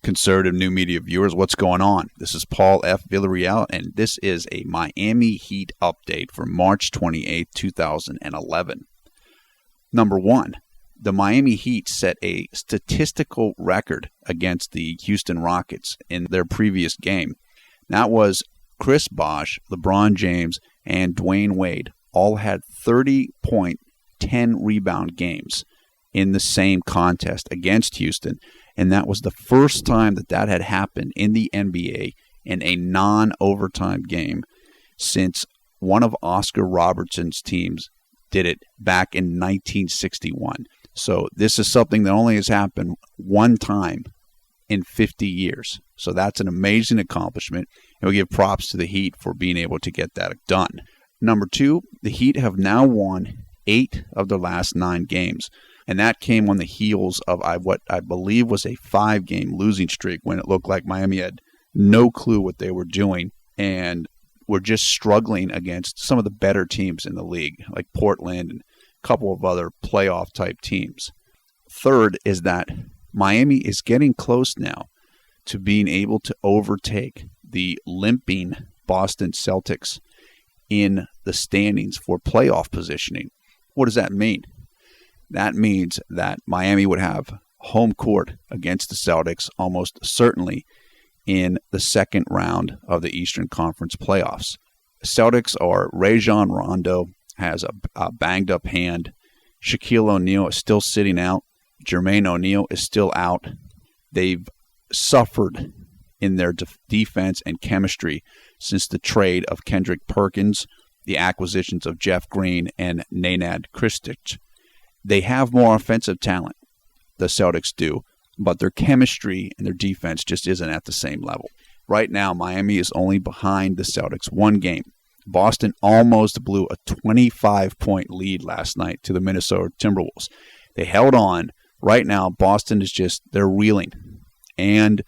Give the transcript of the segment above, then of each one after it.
conservative new media viewers, what's going on? This is Paul F. Villarreal, and this is a Miami Heat update for March 28, 2011. Number one, the Miami Heat set a statistical record against the Houston Rockets in their previous game. That was Chris Bosh, LeBron James, and Dwayne Wade all had 30-point, 10-rebound games in the same contest against Houston. And that was the first time that had happened in the NBA in a non-overtime game since one of Oscar Robertson's teams did it back in 1961. So this is something that only has happened one time in 50 years. So that's an amazing accomplishment, and we give props to the Heat for being able to get that done. Number two, the Heat have now won 8 of their last 9 games. And that came on the heels of what I believe was a 5-game losing streak when it looked like Miami had no clue what they were doing and were just struggling against some of the better teams in the league, like Portland and a couple of other playoff-type teams. Third is that Miami is getting close now to being able to overtake the limping Boston Celtics in the standings for playoff positioning. What does that mean? That means that Miami would have home court against the Celtics almost certainly in the second round of the Eastern Conference playoffs. The Celtics are Rajon Rondo has a banged-up hand. Shaquille O'Neal is still sitting out. Jermaine O'Neal is still out. They've suffered in their defense and chemistry since the trade of Kendrick Perkins, the acquisitions of Jeff Green, and Nenad Kristic. They have more offensive talent, the Celtics do, but their chemistry and their defense just isn't at the same level. Right now, Miami is only behind the Celtics 1 game. Boston almost blew a 25-point lead last night to the Minnesota Timberwolves. They held on. Right now, Boston is they're reeling. And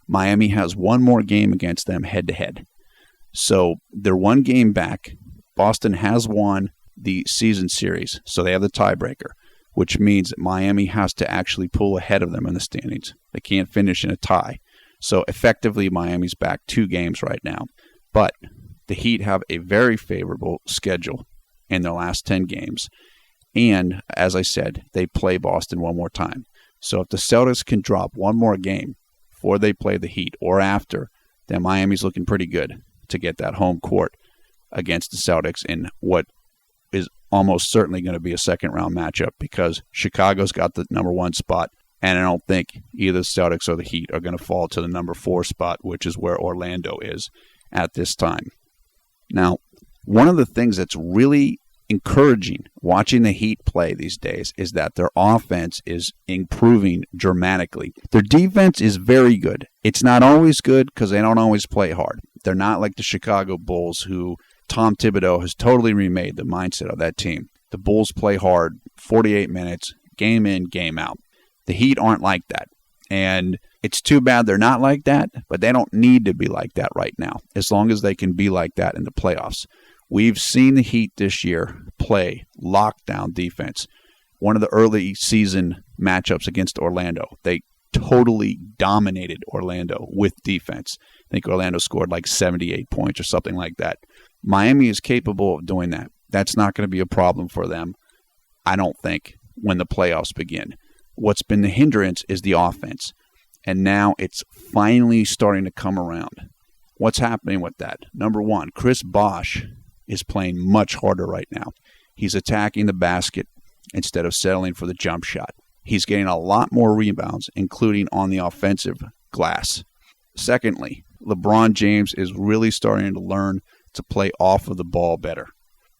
Miami has one more game against them head-to-head. So they're 1 game back. Boston has won the season series, so they have the tiebreaker, which means that Miami has to actually pull ahead of them in the standings. They can't finish in a tie. So effectively, Miami's back 2 games right now. But the Heat have a very favorable schedule in their last 10 games. And, as I said, they play Boston one more time. So if the Celtics can drop one more game before they play the Heat or after, then Miami's looking pretty good to get that home court against the Celtics in what is almost certainly going to be a second-round matchup because Chicago's got the number 1 spot, and I don't think either the Celtics or the Heat are going to fall to the number 4 spot, which is where Orlando is at this time. Now, one of the things that's really encouraging watching the Heat play these days is that their offense is improving dramatically. Their defense is very good. It's not always good because they don't always play hard. They're not like the Chicago Bulls, who Tom Thibodeau has totally remade the mindset of that team. The Bulls play hard, 48 minutes, game in, game out. The Heat aren't like that. And it's too bad they're not like that, but they don't need to be like that right now, as long as they can be like that in the playoffs. We've seen the Heat this year play lockdown defense. One of the early season matchups against Orlando, they totally dominated Orlando with defense. I think Orlando scored like 78 points or something like that. Miami is capable of doing that. That's not going to be a problem for them, I don't think, when the playoffs begin. What's been the hindrance is the offense, and now it's finally starting to come around. What's happening with that? Number one, Chris Bosh is playing much harder right now. He's attacking the basket instead of settling for the jump shot. He's getting a lot more rebounds, including on the offensive glass. Secondly, LeBron James is really starting to learn to play off of the ball better.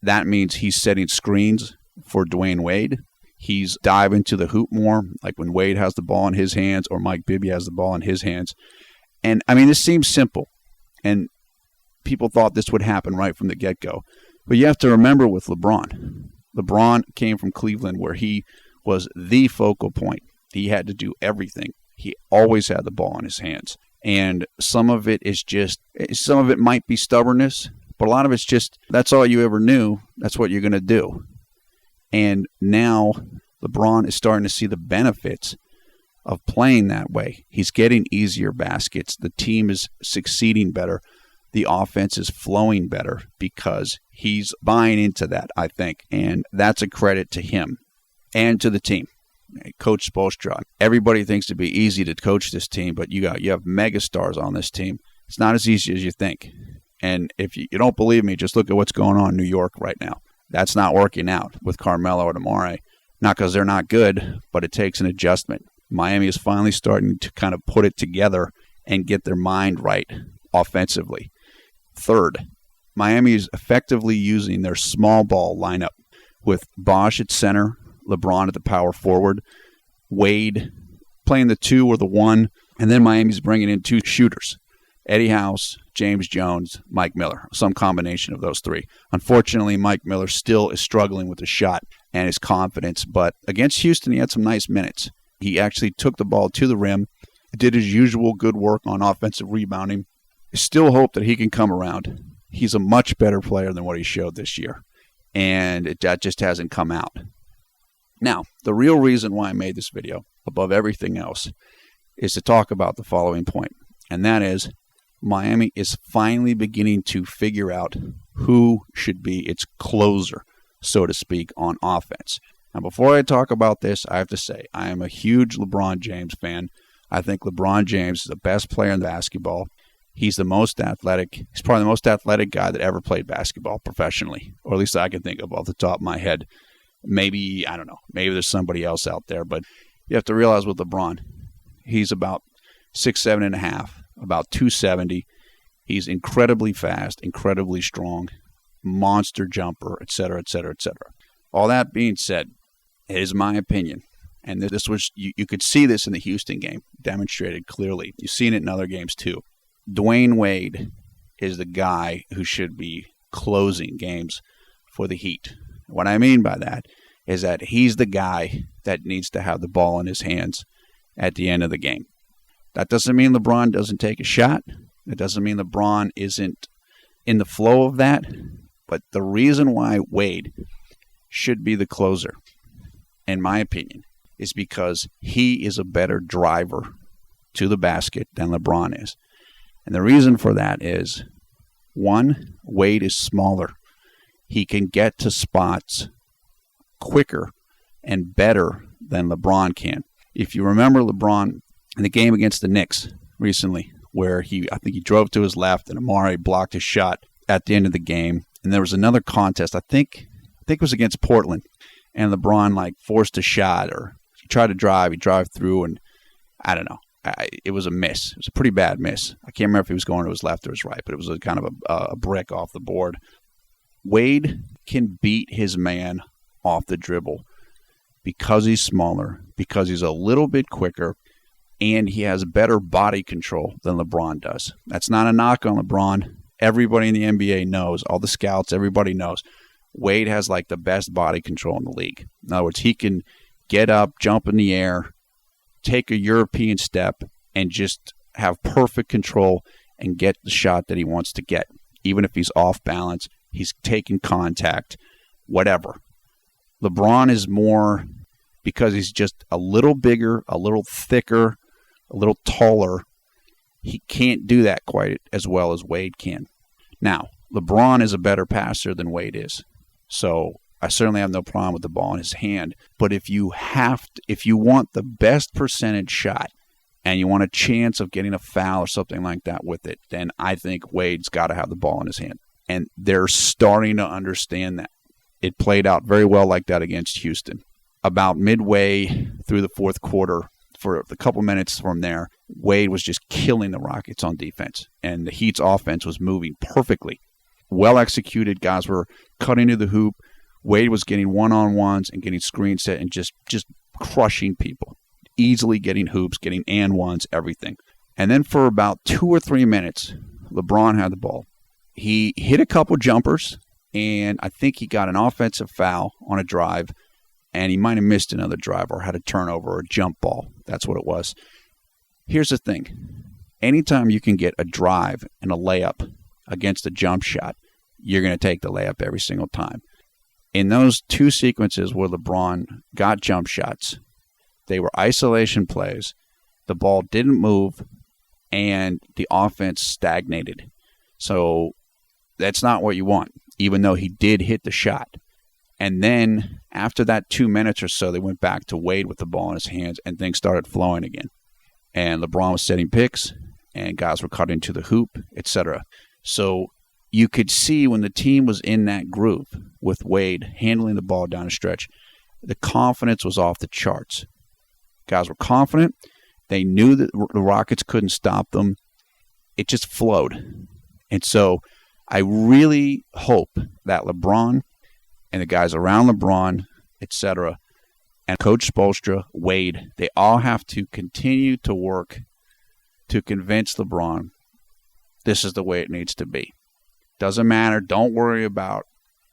That means he's setting screens for Dwayne Wade. He's diving to the hoop more, like when Wade has the ball in his hands or Mike Bibby has the ball in his hands. And, I mean, this seems simple, and people thought this would happen right from the get-go. But you have to remember with LeBron. LeBron came from Cleveland, where he was the focal point. He had to do everything. He always had the ball in his hands. And some of it might be stubbornness, but a lot of it's just, that's all you ever knew. That's what you're going to do. And now LeBron is starting to see the benefits of playing that way. He's getting easier baskets. The team is succeeding better. The offense is flowing better because he's buying into that, I think. And that's a credit to him and to the team. Coach Spoelstra. Everybody thinks it'd be easy to coach this team, but you have megastars on this team. It's not as easy as you think. And if you don't believe me, just look at what's going on in New York right now. That's not working out with Carmelo and Amare. Not because they're not good, but it takes an adjustment. Miami is finally starting to kind of put it together and get their mind right offensively. Third, Miami is effectively using their small ball lineup with Bosh at center, LeBron at the power forward, Wade playing the 2 or the 1, and then Miami's bringing in 2 shooters. Eddie House, James Jones, Mike Miller, some combination of those 3. Unfortunately, Mike Miller still is struggling with the shot and his confidence, but against Houston, he had some nice minutes. He actually took the ball to the rim, did his usual good work on offensive rebounding. I still hope that he can come around. He's a much better player than what he showed this year, and that just hasn't come out. Now, the real reason why I made this video, above everything else, is to talk about the following point, and that is Miami is finally beginning to figure out who should be its closer, so to speak, on offense. Now, before I talk about this, I have to say I am a huge LeBron James fan. I think LeBron James is the best player in basketball. He's the most athletic. He's probably the most athletic guy that ever played basketball professionally, or at least I can think of off the top of my head. Maybe, I don't know, maybe there's somebody else out there, but you have to realize with LeBron, he's about 6'7.5", about 270. He's incredibly fast, incredibly strong, monster jumper, etc., etc., etc. All that being said, it is my opinion, and this was you could see this in the Houston game, demonstrated clearly. You've seen it in other games too. Dwayne Wade is the guy who should be closing games for the Heat. What I mean by that is that he's the guy that needs to have the ball in his hands at the end of the game. That doesn't mean LeBron doesn't take a shot. It doesn't mean LeBron isn't in the flow of that. But the reason why Wade should be the closer, in my opinion, is because he is a better driver to the basket than LeBron is. And the reason for that is, one, Wade is smaller. He can get to spots quicker and better than LeBron can. If you remember LeBron in the game against the Knicks recently, where I think he drove to his left and Amare blocked his shot at the end of the game. And there was another contest, I think it was against Portland, and LeBron forced a shot, or he tried to drive, he drove through, and I don't know. It was a miss. It was a pretty bad miss. I can't remember if he was going to his left or his right, but it was a kind of a brick off the board. Wade can beat his man off the dribble because he's smaller, because he's a little bit quicker, and he has better body control than LeBron does. That's not a knock on LeBron. Everybody in the NBA knows, all the scouts, everybody knows, Wade has the best body control in the league. In other words, he can get up, jump in the air, take a European step, and just have perfect control and get the shot that he wants to get. Even if he's off balance, he's taking contact, whatever. LeBron is more, because he's just a little bigger, a little thicker, a little taller. He can't do that quite as well as Wade can. Now, LeBron is a better passer than Wade is. So I certainly have no problem with the ball in his hand. But if you want the best percentage shot and you want a chance of getting a foul or something like that with it, then I think Wade's got to have the ball in his hand. And they're starting to understand that. It played out very well like that against Houston. About midway through the fourth quarter, for a couple minutes from there, Wade was just killing the Rockets on defense. And the Heat's offense was moving perfectly. Well executed. Guys were cutting to the hoop. Wade was getting one-on-ones and getting screen set and just crushing people. Easily getting hoops, getting and-ones, everything. And then for about 2 or 3 minutes, LeBron had the ball. He hit a couple jumpers, and I think he got an offensive foul on a drive, and he might have missed another drive or had a turnover or a jump ball. That's what it was. Here's the thing. Anytime you can get a drive and a layup against a jump shot, you're going to take the layup every single time. In those 2 sequences where LeBron got jump shots, they were isolation plays, The ball didn't move, and the offense stagnated. So that's not what you want, even though he did hit the shot. And then after that 2 minutes or so, they went back to Wade with the ball in his hands, and things started flowing again. And LeBron was setting picks, and guys were cutting to the hoop, etc. So you could see when the team was in that groove with Wade handling the ball down the stretch, the confidence was off the charts. Guys were confident. They knew that the Rockets couldn't stop them. It just flowed. And so I really hope that LeBron and the guys around LeBron, etc., and Coach Spoelstra, Wade, they all have to continue to work to convince LeBron this is the way it needs to be. Doesn't matter. Don't worry about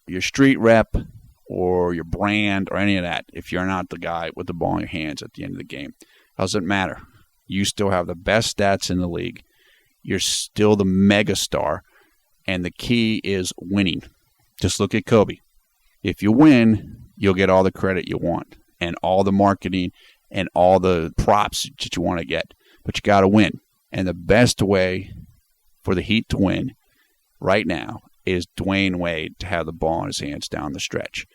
your street rep or your brand or any of that if you're not the guy with the ball in your hands at the end of the game. Doesn't matter. You still have the best stats in the league. You're still the megastar, and the key is winning. Just look at Kobe. If you win, you'll get all the credit you want and all the marketing and all the props that you want to get. But you got to win. And the best way for the Heat to win right now is Dwayne Wade to have the ball in his hands down the stretch.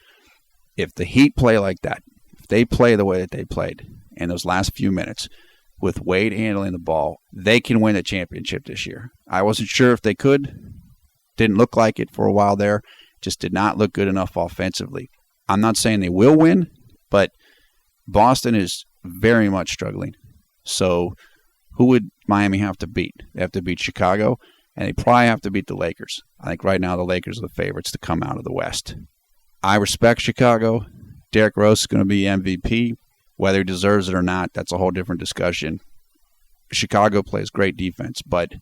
If the Heat play like that, if they play the way that they played in those last few minutes with Wade handling the ball, they can win the championship this year. I wasn't sure if they could. Didn't look like it for a while there. Just did not look good enough offensively. I'm not saying they will win, but Boston is very much struggling. So who would Miami have to beat? They have to beat Chicago, and they probably have to beat the Lakers. I think right now the Lakers are the favorites to come out of the West. I respect Chicago. Derrick Rose is going to be MVP. Whether he deserves it or not, that's a whole different discussion. Chicago plays great defense, but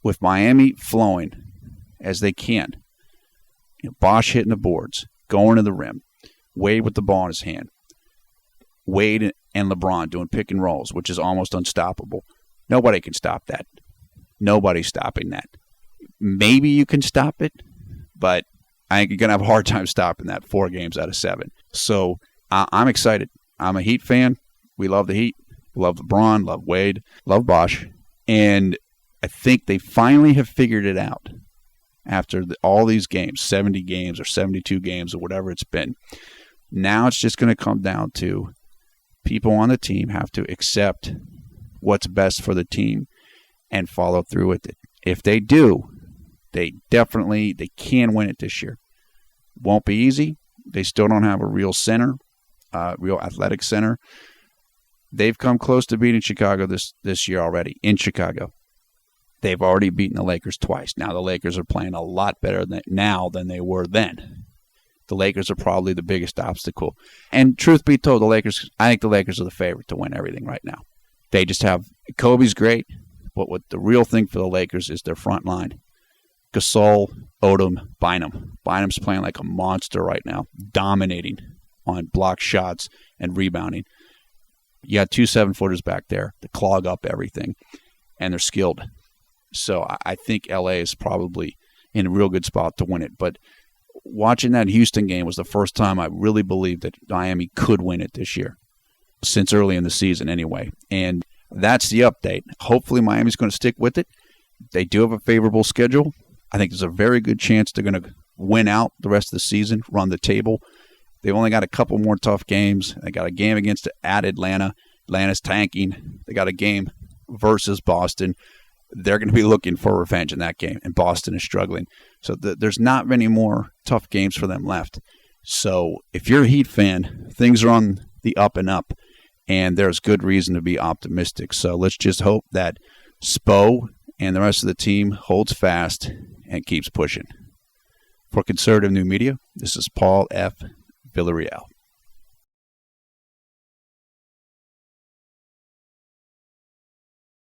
with Miami flowing as they can, Bosh hitting the boards, going to the rim, Wade with the ball in his hand, Wade and LeBron doing pick and rolls, which is almost unstoppable. Nobody can stop that. Nobody's stopping that. Maybe you can stop it, but I think you're going to have a hard time stopping that 4 games out of 7. So I'm excited. I'm a Heat fan. We love the Heat. Love LeBron, love Wade, love Bosh. And I think they finally have figured it out after all these games, 70 games or 72 games or whatever it's been. Now it's just going to come down to people on the team have to accept what's best for the team and follow through with it. If they do, they can win it this year. Won't be easy. They still don't have a real center, real athletic center. They've come close to beating Chicago this year already in Chicago. They've already beaten the Lakers twice. Now the Lakers are playing a lot better now than they were then. The Lakers are probably the biggest obstacle. And truth be told, I think the Lakers are the favorite to win everything right now. They just have – Kobe's great, but what the real thing for the Lakers is their front line. Gasol, Odom, Bynum. Bynum's playing like a monster right now, dominating on block shots and rebounding. You got 2 7-footers back there to clog up everything, and they're skilled. So I think L.A. is probably in a real good spot to win it. But watching that Houston game was the first time I really believed that Miami could win it this year, since early in the season anyway. And that's the update. Hopefully Miami's going to stick with it. They do have a favorable schedule. I think there's a very good chance they're going to win out the rest of the season, run the table. They've only got a couple more tough games. They got a game against Atlanta. Atlanta's tanking. They got a game versus Boston. They're going to be looking for revenge in that game, and Boston is struggling. So there's not many more tough games for them left. So if you're a Heat fan, things are on the up and up, and there's good reason to be optimistic. So let's just hope that Spo and the rest of the team holds fast and keeps pushing. For Conservative New Media, this is Paul F. Villarreal.